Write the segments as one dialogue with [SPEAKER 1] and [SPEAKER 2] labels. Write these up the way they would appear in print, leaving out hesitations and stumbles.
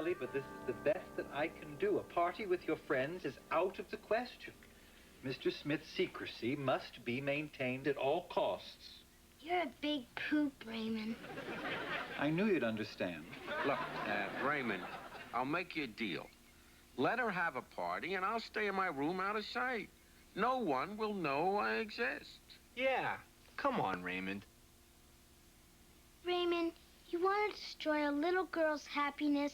[SPEAKER 1] Ellie, but this is the best that I can do. A party with your friends is out of the question. Mr. Smith's secrecy must be maintained at all costs.
[SPEAKER 2] You're a big poop, Raymond.
[SPEAKER 1] I knew you'd understand.
[SPEAKER 3] Look, Raymond, I'll make you a deal. Let her have a party, and I'll stay in my room out of sight. No one will know I exist.
[SPEAKER 4] Yeah, come on, Raymond.
[SPEAKER 2] Raymond, you want to destroy a little girl's happiness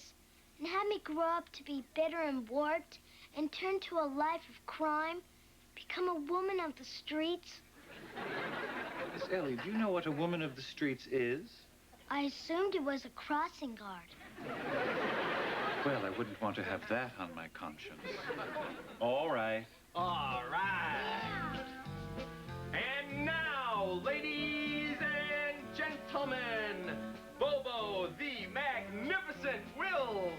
[SPEAKER 2] and have me grow up to be bitter and warped and turn to a life of crime, become a woman of the streets?
[SPEAKER 1] Miss Ellie, do you know what a woman of the streets is?
[SPEAKER 2] I assumed it was a crossing guard.
[SPEAKER 1] Well, I wouldn't want to have that on my conscience. All right.
[SPEAKER 4] All right. And now, ladies and gentlemen, Bobo the Magnificent will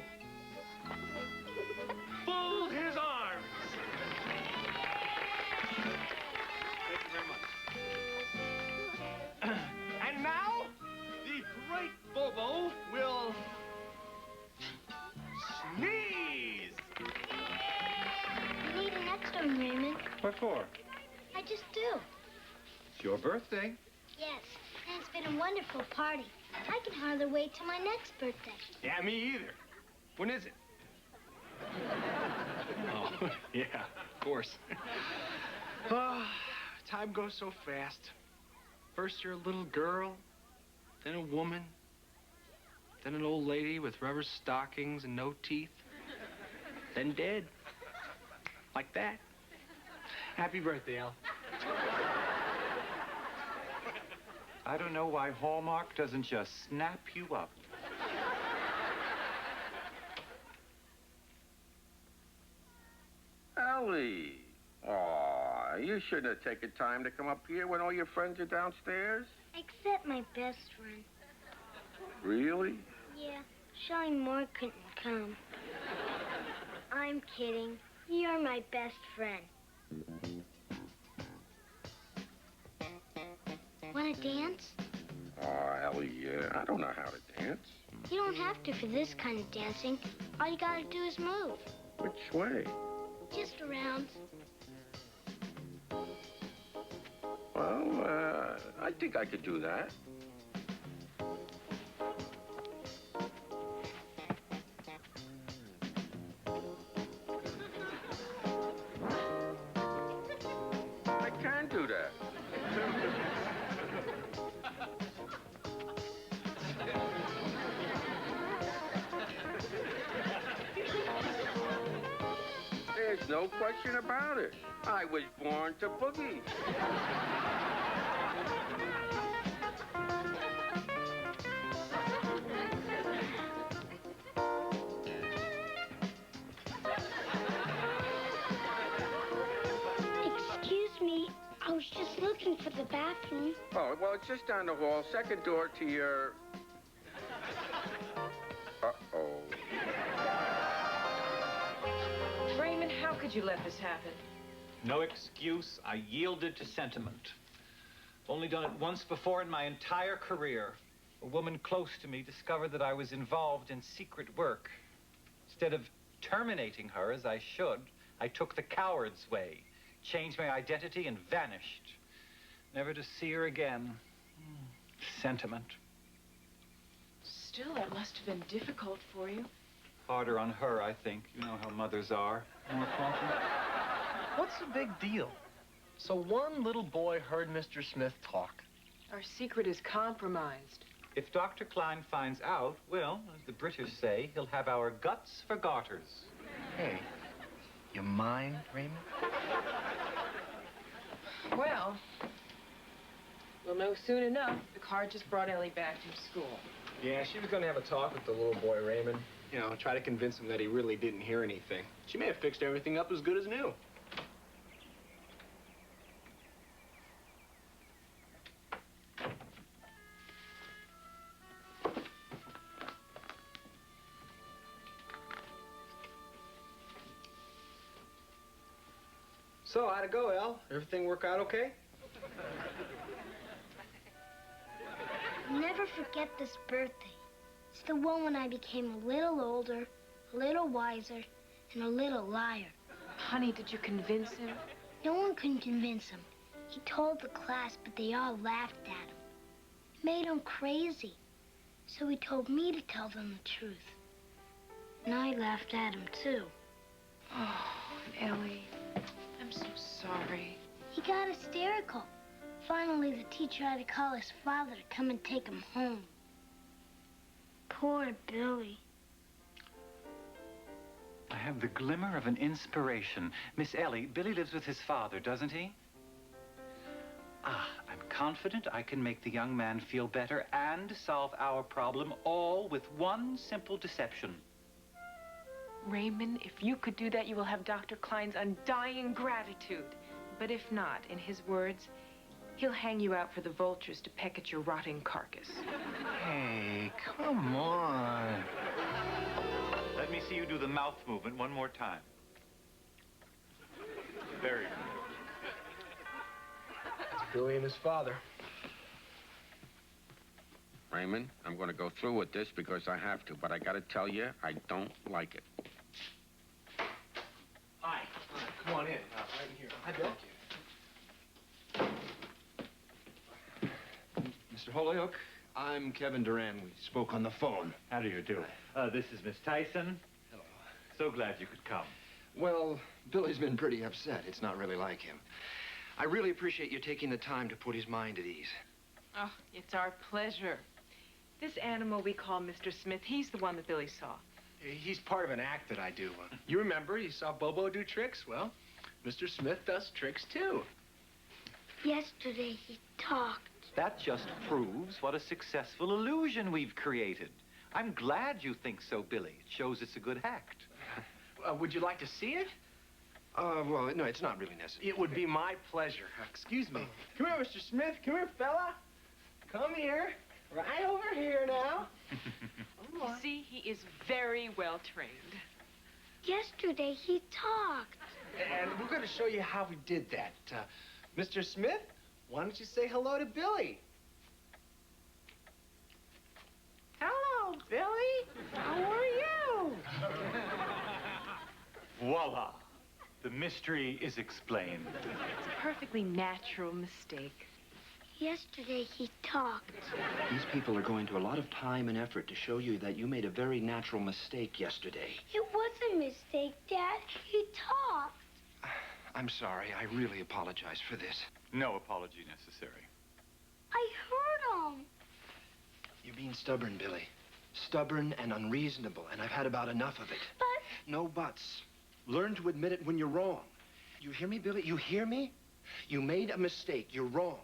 [SPEAKER 4] fold his arms. Thank you very much. And now, the great Bobo will sneeze.
[SPEAKER 2] You need an extra one, Raymond.
[SPEAKER 1] What for?
[SPEAKER 2] I just do.
[SPEAKER 1] It's your birthday.
[SPEAKER 2] Yes, and it's been a wonderful party. I can hardly wait till my next birthday.
[SPEAKER 4] Yeah, me either. When is it? Oh, yeah, of course. Oh, time goes so fast. First you're a little girl, then a woman, then an old lady with rubber stockings and no teeth, then dead. Like that. Happy birthday, Al.
[SPEAKER 1] I don't know why Hallmark doesn't just snap you up.
[SPEAKER 3] Ellie. Aw, you shouldn't have taken time to come up here when all your friends are downstairs.
[SPEAKER 2] Except my best friend.
[SPEAKER 3] Really?
[SPEAKER 2] Yeah, Shelly Moore couldn't come. I'm kidding. You're my best friend. Want to dance?
[SPEAKER 3] Aw, Ellie, I don't know how to dance.
[SPEAKER 2] You don't have to for this kind of dancing. All you gotta do is move.
[SPEAKER 3] Which way?
[SPEAKER 2] Just around.
[SPEAKER 3] Well, I think I could do that. I can do that. There's no question about it. I was born to boogie.
[SPEAKER 2] Excuse me, I was just looking for the bathroom.
[SPEAKER 3] Oh, well, it's just down the hall, second door to your... Uh-oh.
[SPEAKER 5] Raymond, how could you let this happen?
[SPEAKER 1] No excuse. I yielded to sentiment. Only done it once before in my entire career. A woman close to me discovered that I was involved in secret work. Instead of terminating her as I should, I took the coward's way, changed my identity, and vanished. Never to see her again. Sentiment.
[SPEAKER 5] Still, that must have been difficult for you.
[SPEAKER 1] Harder on her, I think. You know how mothers are. More confident.
[SPEAKER 4] What's the big deal? So one little boy heard Mr. Smith talk.
[SPEAKER 5] Our secret is compromised.
[SPEAKER 1] If Dr. Klein finds out, well, as the British say, he'll have our guts for garters.
[SPEAKER 4] Hey, you mind, Raymond?
[SPEAKER 5] Well, we'll know soon enough. The car just brought Ellie back from school.
[SPEAKER 4] Yeah, she was going to have a talk with the little boy, Raymond. You know, try to convince him that he really didn't hear anything. She may have fixed everything up as good as new. So, how'd it go, Al? Everything work out okay?
[SPEAKER 2] Never forget this birthday. It's the one when I became a little older, a little wiser, and a little liar.
[SPEAKER 5] Honey, did you convince him?
[SPEAKER 2] No one could convince him. He told the class, but they all laughed at him. It made him crazy. So he told me to tell them the truth. And I laughed at him, too.
[SPEAKER 5] Oh, Ellie, I'm so sorry.
[SPEAKER 2] He got hysterical. Finally, the teacher had to call his father to come and take him home. Poor Billy.
[SPEAKER 1] I have the glimmer of an inspiration. Miss Ellie, Billy lives with his father, doesn't he? Ah, I'm confident I can make the young man feel better and solve our problem, all with one simple deception.
[SPEAKER 5] Raymond, if you could do that, you will have Dr. Klein's undying gratitude. But if not, in his words, he'll hang you out for the vultures to peck at your rotting carcass.
[SPEAKER 6] Hey, come on.
[SPEAKER 1] Let me see you do the mouth movement one more time. Very good.
[SPEAKER 4] It's Billy and his father.
[SPEAKER 3] Raymond, I'm going to go through with this because I have to, but I got to tell you, I don't like it.
[SPEAKER 4] Hi. Come on in. Right in here. Hi, Bill. Mr. Holyoke, I'm Kevin Duran. We spoke on the phone.
[SPEAKER 1] How do you do? This is Miss Tyson.
[SPEAKER 4] Hello.
[SPEAKER 1] So glad you could come.
[SPEAKER 4] Well, Billy's been pretty upset. It's not really like him. I really appreciate you taking the time to put his mind at ease.
[SPEAKER 5] Oh, it's our pleasure. This animal we call Mr. Smith, he's the one that Billy saw.
[SPEAKER 4] He's part of an act that I do. You remember, you saw Bobo do tricks? Well, Mr. Smith does tricks, too.
[SPEAKER 2] Yesterday, he talked.
[SPEAKER 1] That just proves what a successful illusion we've created. I'm glad you think so, Billy. It shows it's a good act.
[SPEAKER 4] Would you like to see it? Well, no, it's not really necessary. It would be my pleasure. Excuse me. Come here, Mr. Smith. Come here, fella. Come here. Right over here now.
[SPEAKER 5] You see, he is very well trained.
[SPEAKER 2] Yesterday, he talked.
[SPEAKER 4] And we're going to show you how we did that. Mr. Smith, why don't you say hello to Billy? Hello, Billy. How are you?
[SPEAKER 1] Voila. The mystery is explained.
[SPEAKER 5] It's a perfectly natural mistake.
[SPEAKER 2] Yesterday, he talked.
[SPEAKER 7] These people are going to a lot of time and effort to show you that you made a very natural mistake yesterday.
[SPEAKER 2] It was a mistake, Dad. He talked.
[SPEAKER 4] I'm sorry. I really apologize for this.
[SPEAKER 1] No apology necessary.
[SPEAKER 2] I heard him.
[SPEAKER 7] You're being stubborn, Billy. Stubborn and unreasonable, and I've had about enough of it.
[SPEAKER 2] But...
[SPEAKER 7] No buts. Learn to admit it when you're wrong. You hear me, Billy? You hear me? You made a mistake. You're wrong.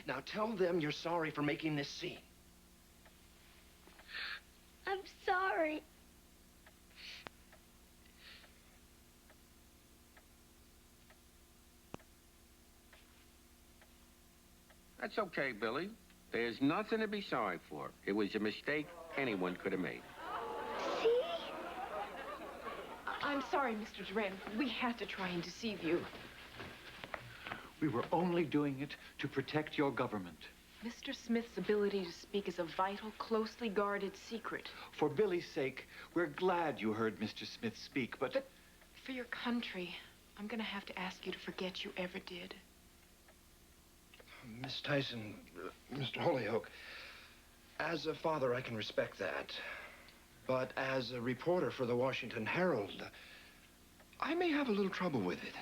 [SPEAKER 7] Now tell them you're sorry for making this scene.
[SPEAKER 2] I'm sorry.
[SPEAKER 3] That's okay, Billy. There's nothing to be sorry for. It was a mistake anyone could have made.
[SPEAKER 2] See?
[SPEAKER 5] I'm sorry, Mr. Duran. We had to try and deceive you.
[SPEAKER 1] We were only doing it to protect your government.
[SPEAKER 5] Mr. Smith's ability to speak is a vital, closely guarded secret.
[SPEAKER 1] For Billy's sake, we're glad you heard Mr. Smith speak, but...
[SPEAKER 5] For your country, I'm going to have to ask you to forget you ever did.
[SPEAKER 7] Miss Tyson, Mr. Holyoke, as a father, I can respect that. But as a reporter for the Washington Herald, I may have a little trouble with it.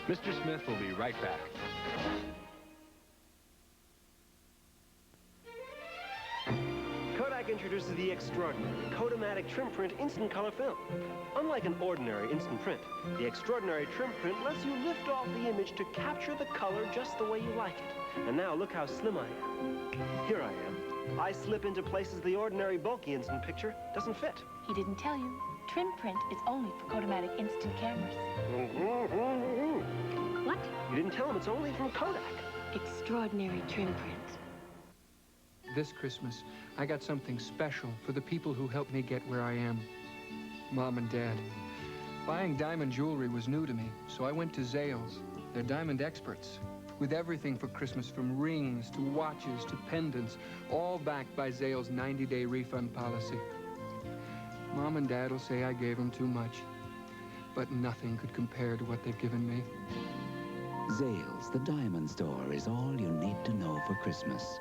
[SPEAKER 8] Mr. Smith will be right back.
[SPEAKER 9] Kodak introduces the extraordinary Kodamatic trim print instant color film. Unlike an ordinary instant print, the extraordinary trim print lets you lift off the image to capture the color just the way you like it. And now look how slim I am. Here I am. I slip into places the ordinary bulky instant picture doesn't fit.
[SPEAKER 10] He didn't tell you. Trim print is only for Kodamatic instant cameras. What?
[SPEAKER 9] You didn't tell him it's only from Kodak.
[SPEAKER 10] Extraordinary trim print.
[SPEAKER 11] This Christmas, I got something special for the people who helped me get where I am. Mom and Dad. Buying diamond jewelry was new to me, so I went to Zales. They're diamond experts, with everything for Christmas, from rings to watches to pendants, all backed by Zales' 90-day refund policy. Mom and Dad will say I gave them too much, but nothing could compare to what they've given me.
[SPEAKER 12] Zales, the diamond store, is all you need to know for Christmas.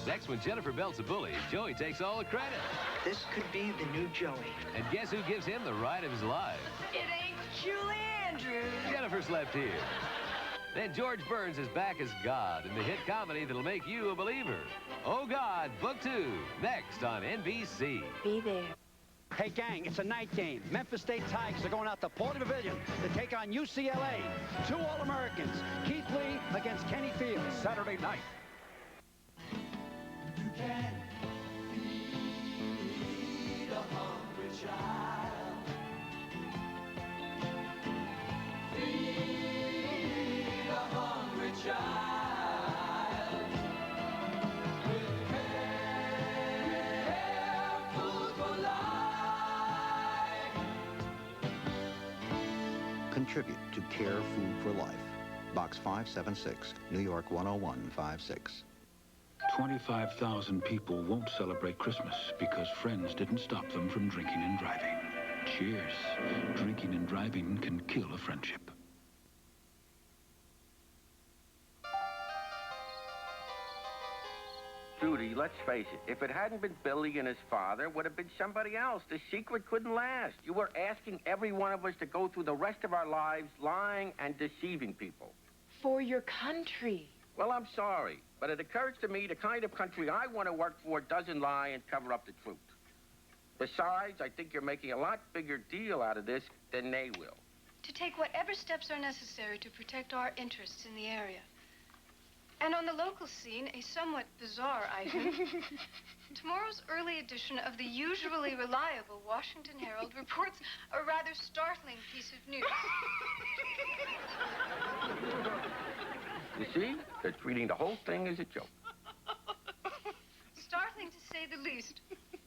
[SPEAKER 8] Next, when Jennifer belts a bully, Joey takes all the credit.
[SPEAKER 13] This could be the new Joey.
[SPEAKER 8] And guess who gives him the ride of his life?
[SPEAKER 14] It ain't Julie Andrews.
[SPEAKER 8] Jennifer slept here. Then George Burns is back as God in the hit comedy that'll make you a believer. Oh, God, Book 2, next on NBC.
[SPEAKER 14] Be there.
[SPEAKER 15] Hey, gang, it's a night game. Memphis State Tigers are going out to Porter Pavilion to take on UCLA. 2 All-Americans, Keith Lee against Kenny Fields.
[SPEAKER 16] Saturday night.
[SPEAKER 17] You can feed a hungry child. Feed a hungry child with care, food for life.
[SPEAKER 18] Contribute to Care Food for Life. Box 576, New York 10156.
[SPEAKER 19] 25,000 people won't celebrate Christmas because friends didn't stop them from drinking and driving. Cheers. Drinking and driving can kill a friendship.
[SPEAKER 3] Judy, let's face it. If it hadn't been Billy and his father, it would have been somebody else. The secret couldn't last. You were asking every one of us to go through the rest of our lives lying and deceiving people.
[SPEAKER 5] For your country.
[SPEAKER 3] Well, I'm sorry, but it occurs to me the kind of country I want to work for doesn't lie and cover up the truth. Besides, I think you're making a lot bigger deal out of this than they will.
[SPEAKER 20] To take whatever steps are necessary to protect our interests in the area. And on the local scene, a somewhat bizarre item. Tomorrow's early edition of the usually reliable Washington Herald reports a rather startling piece of news.
[SPEAKER 3] You see? They're treating the whole thing as a joke.
[SPEAKER 20] Startling to say the least.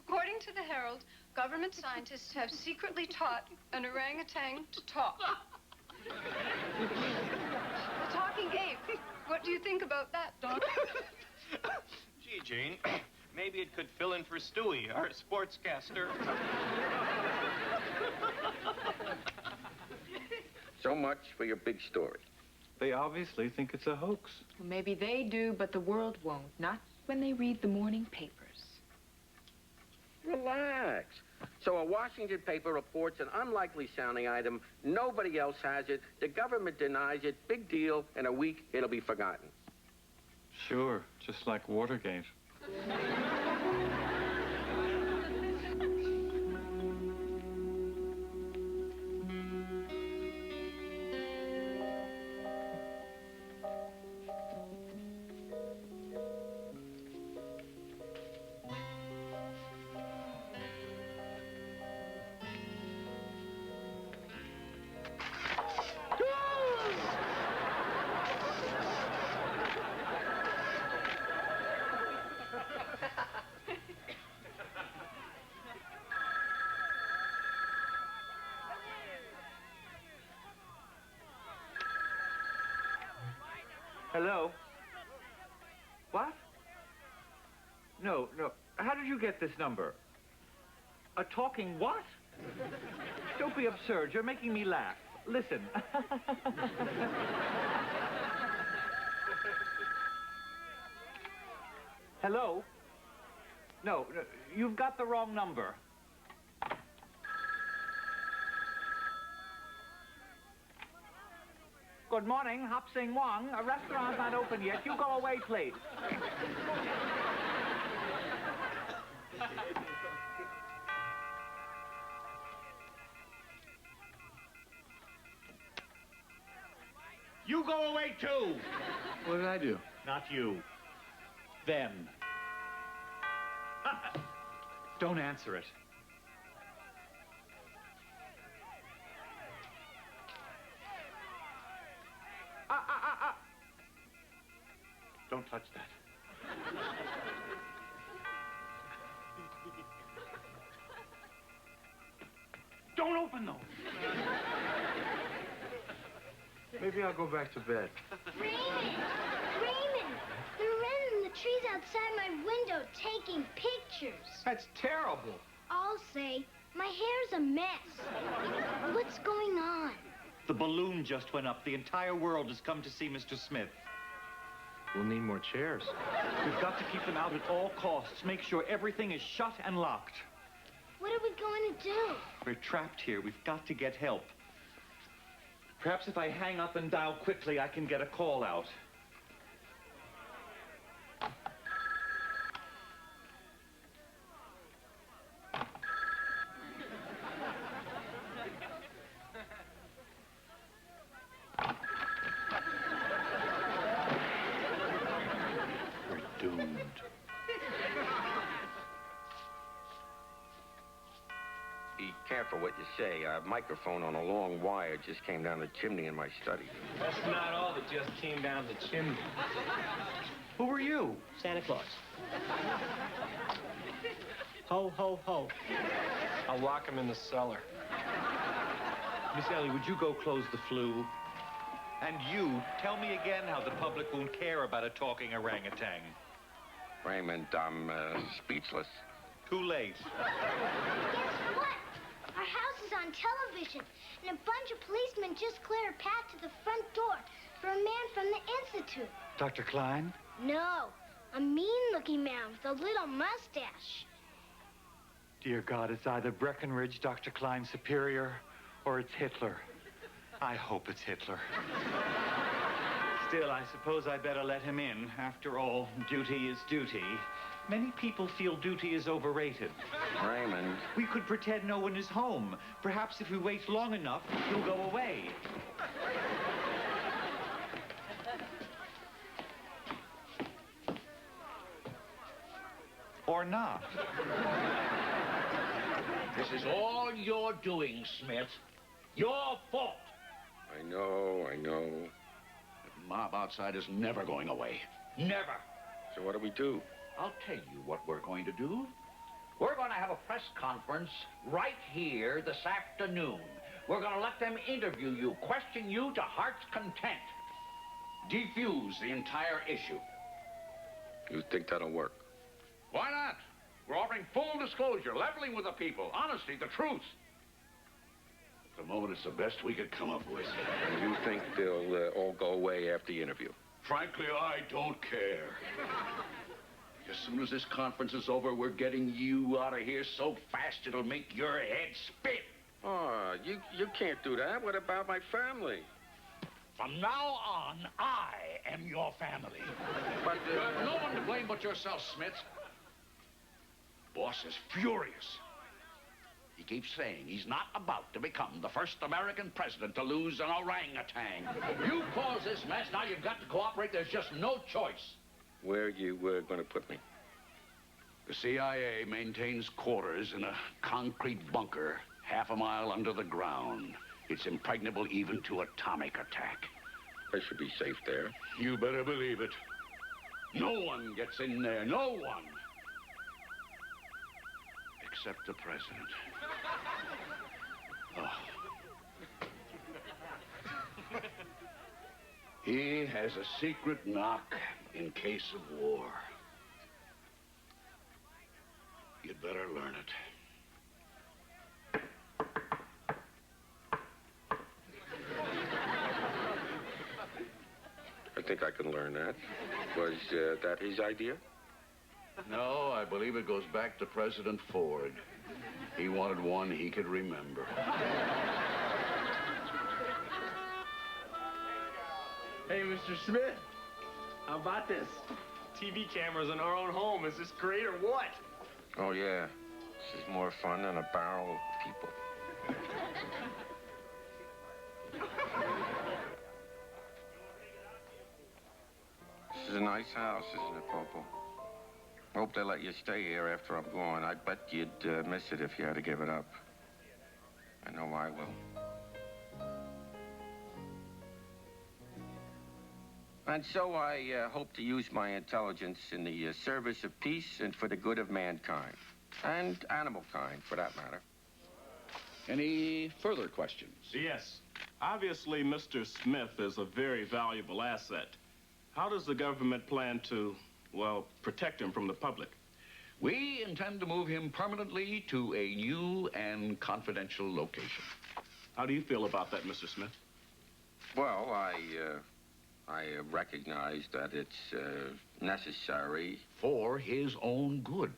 [SPEAKER 20] According to the Herald, government scientists have secretly taught an orangutan to talk. A talking ape. What do you think about that, Don?
[SPEAKER 6] Gee, Jane, maybe it could fill in for Stewie, our sportscaster.
[SPEAKER 3] So much for your big story.
[SPEAKER 1] They obviously think it's a hoax.
[SPEAKER 5] Well, maybe they do, but the world won't. Not when they read the morning papers.
[SPEAKER 3] Relax. So a Washington paper reports an unlikely-sounding item. Nobody else has it. The government denies it. Big deal. In a week, it'll be forgotten.
[SPEAKER 1] Sure, just like Watergate. Hello? What? No. How did you get this number? A talking what? Don't be absurd. You're making me laugh. Listen. Hello? No, you've got the wrong number. Good morning, Hop Sing Wong. A restaurant's not open yet. You go away, please. You go away, too.
[SPEAKER 19] What did I do?
[SPEAKER 1] Not you. Them. Don't answer it. Don't touch that.
[SPEAKER 6] Don't open those.
[SPEAKER 4] Maybe I'll go back to bed.
[SPEAKER 2] Raymond! Raymond! They're in the trees outside my window taking pictures.
[SPEAKER 4] That's terrible.
[SPEAKER 2] I'll say, my hair's a mess. What's going on?
[SPEAKER 1] The balloon just went up. The entire world has come to see Mr. Smith.
[SPEAKER 4] We'll need more chairs.
[SPEAKER 1] We've got to keep them out at all costs. Make sure everything is shut and locked.
[SPEAKER 2] What are we going to do?
[SPEAKER 1] We're trapped here. We've got to get help. Perhaps if I hang up and dial quickly, I can get a call out.
[SPEAKER 19] Doomed.
[SPEAKER 3] Be careful what you say. A microphone on a long wire just came down the chimney in my study.
[SPEAKER 6] That's not all that just came down the chimney.
[SPEAKER 1] Who are you?
[SPEAKER 13] Santa Claus. Ho, ho, ho.
[SPEAKER 4] I'll lock him in the cellar.
[SPEAKER 1] Miss Ellie, would you go close the flue? And you, tell me again how the public won't care about a talking orangutan.
[SPEAKER 3] Raymond, I'm speechless.
[SPEAKER 1] Too late.
[SPEAKER 2] Guess what? Our house is on television, and a bunch of policemen just cleared a path to the front door for a man from the Institute.
[SPEAKER 1] Dr. Klein?
[SPEAKER 2] No, a mean-looking man with a little mustache.
[SPEAKER 1] Dear God, it's either Breckenridge, Dr. Klein's superior, or it's Hitler. I hope it's Hitler. Still, I suppose I better let him in. After all, duty is duty. Many people feel duty is overrated.
[SPEAKER 3] Raymond.
[SPEAKER 1] We could pretend no one is home. Perhaps if we wait long enough, he'll go away. Or not.
[SPEAKER 16] This is all your doing, Smith. Your fault.
[SPEAKER 3] I know.
[SPEAKER 16] The mob outside is never going away. Never.
[SPEAKER 3] So what do we do?
[SPEAKER 16] I'll tell you what we're going to do. We're going to have a press conference right here this afternoon. We're going to let them interview you, question you to heart's content. Defuse the entire issue.
[SPEAKER 3] You think that'll work?
[SPEAKER 16] Why not? We're offering full disclosure, leveling with the people, honesty, the truth. At the moment, it's the best we could come up with.
[SPEAKER 3] And you think they'll all go away after the interview?
[SPEAKER 16] Frankly, I don't care. As soon as this conference is over, we're getting you out of here so fast it'll make your head spin.
[SPEAKER 3] Oh, you can't do that. What about my family?
[SPEAKER 16] From now on, I am your family.
[SPEAKER 3] But,
[SPEAKER 16] You have no one to blame but yourself, Smith. Boss is furious. He keeps saying he's not about to become the first American president to lose an orangutan. You caused this mess, now you've got to cooperate. There's just no choice.
[SPEAKER 3] Where are you going to put me?
[SPEAKER 16] The CIA maintains quarters in a concrete bunker half a mile under the ground. It's impregnable even to atomic attack.
[SPEAKER 3] I should be safe there.
[SPEAKER 16] You better believe it. No one gets in there, no one. Except the president. Oh. He has a secret knock in case of war. You'd better learn it.
[SPEAKER 3] I think I can learn that. Was that his idea?
[SPEAKER 16] No, I believe it goes back to President Ford. He wanted one he could remember.
[SPEAKER 4] Hey, Mr. Smith. How about this? TV cameras in our own home. Is this great or what?
[SPEAKER 3] Oh, yeah. This is more fun than a barrel of people. This is a nice house, isn't it, Popo? Hope they let you stay here after I'm gone. I bet you'd miss it if you had to give it up. I know I will. And so I hope to use my intelligence in the service of peace and for the good of mankind. And animal kind, for that matter.
[SPEAKER 19] Any further questions?
[SPEAKER 21] Yes. Obviously, Mr. Smith is a very valuable asset. How does the government plan to, well, protect him from the public?
[SPEAKER 19] We intend to move him permanently to a new and confidential location.
[SPEAKER 21] How do you feel about that, Mr. Smith?
[SPEAKER 3] Well, I recognize that it's necessary.
[SPEAKER 19] For his own good.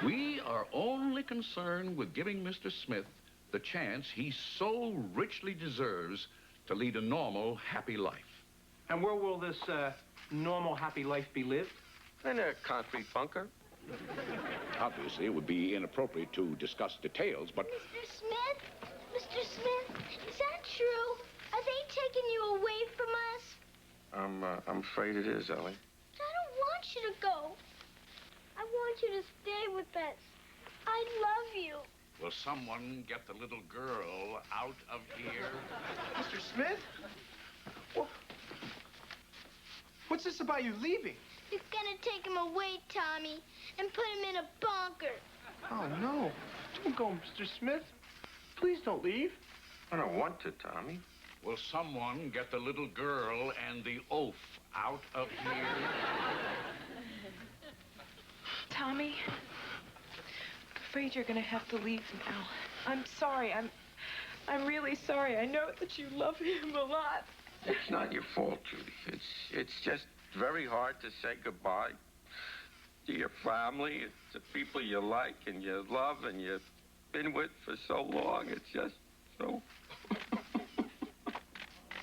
[SPEAKER 19] We are only concerned with giving Mr. Smith the chance he so richly deserves to lead a normal, happy life.
[SPEAKER 4] And where will this normal, happy life be lived?
[SPEAKER 3] In a concrete bunker.
[SPEAKER 19] Obviously, it would be inappropriate to discuss details, but...
[SPEAKER 2] Mr. Smith? Mr. Smith, is that true? Are they taking you away from us?
[SPEAKER 3] I'm afraid it is, Ellie.
[SPEAKER 2] I don't want you to go. I want you to stay with us. I love you.
[SPEAKER 19] Will someone get the little girl out of here?
[SPEAKER 4] Mr. Smith? What's this about you leaving?
[SPEAKER 2] You're gonna take him away, Tommy, and put him in a bunker.
[SPEAKER 4] Oh, no. Don't go, Mr. Smith. Please don't leave.
[SPEAKER 3] I don't want to, Tommy.
[SPEAKER 19] Will someone get the little girl and the oaf out of here?
[SPEAKER 5] Tommy, I'm afraid you're gonna have to leave now. I'm sorry. I'm really sorry. I know that you love him a lot.
[SPEAKER 3] It's not your fault, Judy. It's just very hard to say goodbye to your family, to people you like and you love and you've been with for so long. It's just so...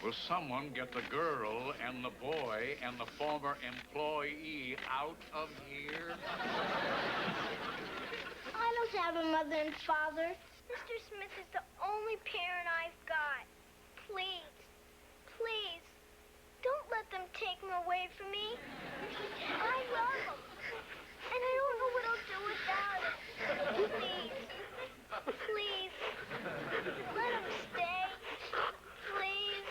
[SPEAKER 19] Will someone get the girl and the boy and the former employee out of here?
[SPEAKER 2] I don't have a mother and father. Mr. Smith is the only parent I've got. Please, please, don't let them take him away from me. I love him, and I don't know what I'll do without him. Please, please, let him stay. Please.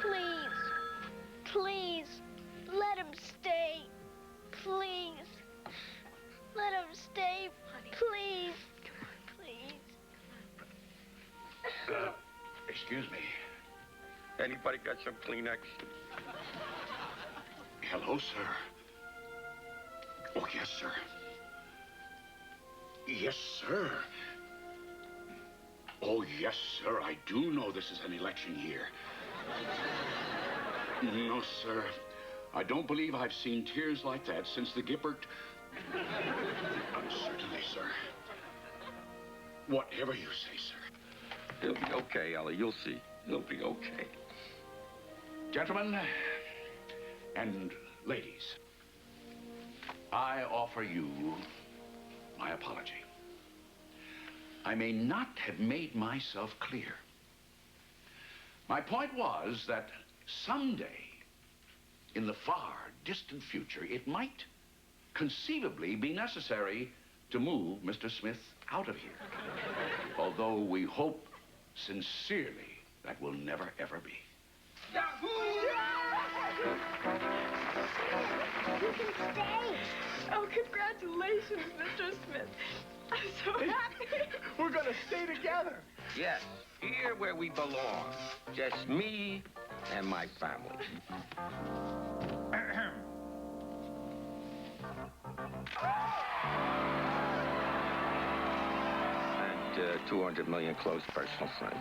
[SPEAKER 2] Please, please, let him stay. Please, let him stay. Please, please.
[SPEAKER 19] Excuse me.
[SPEAKER 3] Anybody got some Kleenex?
[SPEAKER 19] Hello, sir. Oh, yes, sir. Yes, sir. Oh, yes, sir. I do know this is an election year. No, sir. I don't believe I've seen tears like that since the Gippert... Certainly, sir. Whatever you say, sir.
[SPEAKER 3] He'll be okay, Ellie. You'll see. He'll be okay.
[SPEAKER 19] Gentlemen and ladies, I offer you my apology. I may not have made myself clear. My point was that someday, in the far distant future, it might conceivably be necessary to move Mr. Smith out of here. Although we hope sincerely that will never, ever be.
[SPEAKER 2] You can stay.
[SPEAKER 5] Oh, congratulations, Mr. Smith. I'm so happy.
[SPEAKER 4] We're gonna stay together.
[SPEAKER 3] Yes, here where we belong. Just me and my family. And 200 million close personal friends.